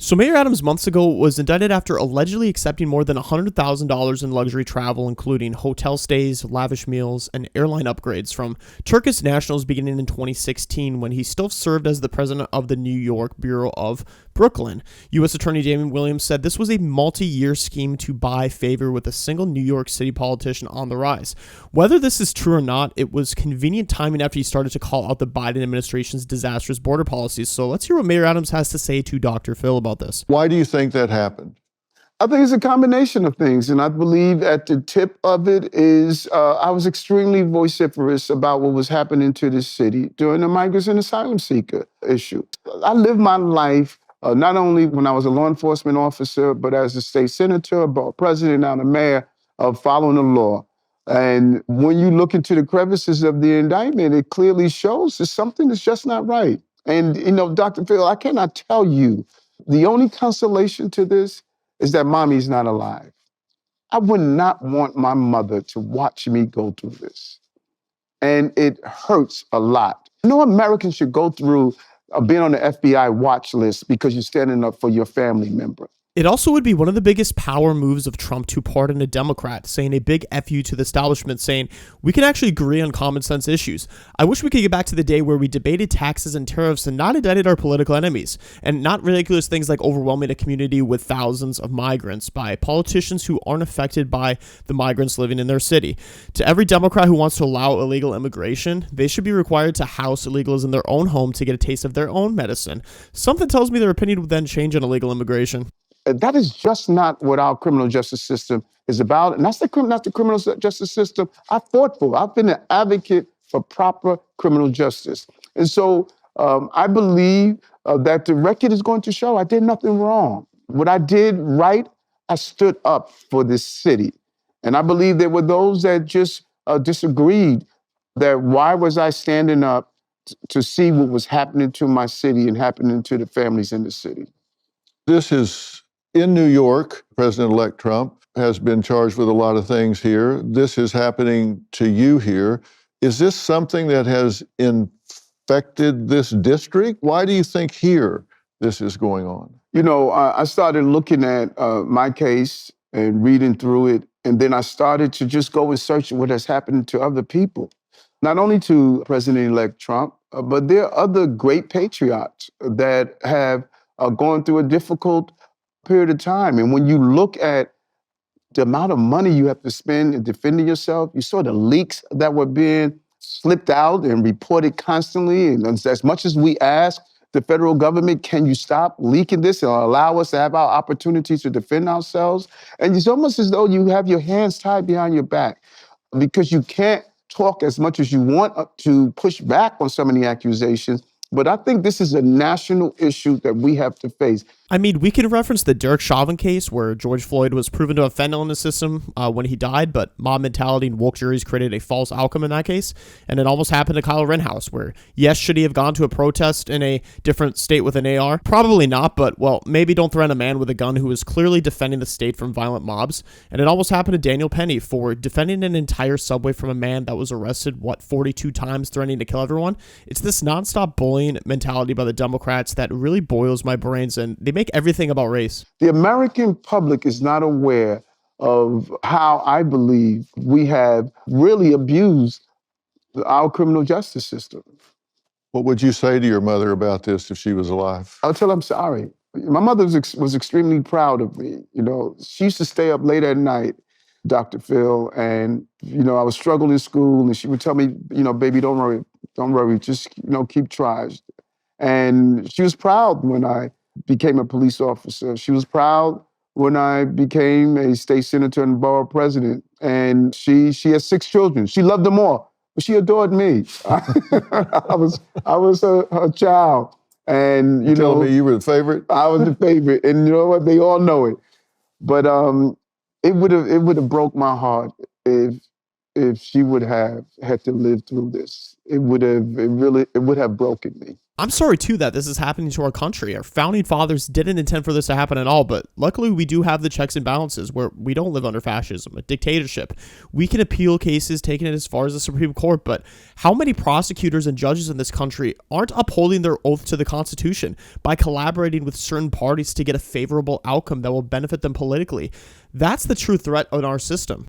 So Mayor Adams months ago was indicted after allegedly accepting more than $100,000 in luxury travel, including hotel stays, lavish meals, and airline upgrades from Turkish nationals beginning in 2016 when he still served as the president of the New York Bureau of Brooklyn. U.S. Attorney Damon Williams said this was a multi-year scheme to buy favor with a single New York City politician on the rise. Whether this is true or not, it was convenient timing after he started to call out the Biden administration's disastrous border policies. So let's hear what Mayor Adams has to say to Dr. Phil about this. Why do you think that happened? I think it's a combination of things. And I believe at the tip of it is I was extremely vociferous about what was happening to this city during the migrants and asylum seeker issue. I lived my life not only when I was a law enforcement officer, but as a state senator, a president, and a mayor, of following the law. And when you look into the crevices of the indictment, it clearly shows there's something that's just not right. And, Dr. Phil, I cannot tell you, the only consolation to this is that mommy's not alive. I would not want my mother to watch me go through this. And it hurts a lot. No American should go through being on the FBI watch list because you're standing up for your family member. It also would be one of the biggest power moves of Trump to pardon a Democrat, saying a big F you to the establishment, saying, we can actually agree on common sense issues. I wish we could get back to the day where we debated taxes and tariffs and not indicted our political enemies, and not ridiculous things like overwhelming a community with thousands of migrants by politicians who aren't affected by the migrants living in their city. To every Democrat who wants to allow illegal immigration, they should be required to house illegals in their own home to get a taste of their own medicine. Something tells me their opinion would then change on illegal immigration. That is just not what our criminal justice system is about. And that's the criminal justice system I fought for. I've been an advocate for proper criminal justice. And so I believe that the record is going to show I did nothing wrong. What I did right, I stood up for this city. And I believe there were those that just disagreed that why was I standing up to see what was happening to my city and happening to the families in the city. This is in New York. President-elect Trump has been charged with a lot of things here. This is happening to you here. Is this something that has infected this district? Why do you think here this is going on? I started looking at my case and reading through it, and then I started to just go and search what has happened to other people. Not only to President-elect Trump, but there are other great patriots that have gone through a difficult period of time. And when you look at the amount of money you have to spend in defending yourself, you saw the leaks that were being slipped out and reported constantly. And as much as we ask the federal government, can you stop leaking this and allow us to have our opportunities to defend ourselves? And it's almost as though you have your hands tied behind your back because you can't talk as much as you want to push back on some of the accusations. But I think this is a national issue that we have to face. I mean, we can reference the Derek Chauvin case where George Floyd was proven to have fentanyl in the system when he died, but mob mentality and woke juries created a false outcome in that case. And it almost happened to Kyle Rittenhouse, where, yes, should he have gone to a protest in a different state with an AR? Probably not, but, well, maybe don't threaten a man with a gun who is clearly defending the state from violent mobs. And it almost happened to Daniel Penny for defending an entire subway from a man that was arrested, 42 times, threatening to kill everyone. It's this nonstop bullying mentality by the Democrats that really boils my brains, and they make everything about race. The American public is not aware of how I believe we have really abused our criminal justice system. What would you say to your mother about this if she was alive? I'll tell her I'm sorry. My mother was extremely proud of me. She used to stay up late at night, Dr. Phil, and, I was struggling in school, and she would tell me, baby, don't worry, just, keep trying. And she was proud when I became a police officer. She was proud when I became a state senator and borough president. And she has 6 children. She loved them all, but she adored me. I was her child. And you telling me you were the favorite? I was the favorite, and you know what? They all know it. But it would have broke my heart if if she would have had to live through this. It would have broken me. I'm sorry, too, that this is happening to our country. Our founding fathers didn't intend for this to happen at all, but luckily we do have the checks and balances where we don't live under fascism, a dictatorship. We can appeal cases, taking it as far as the Supreme Court, but how many prosecutors and judges in this country aren't upholding their oath to the Constitution by collaborating with certain parties to get a favorable outcome that will benefit them politically? That's the true threat on our system.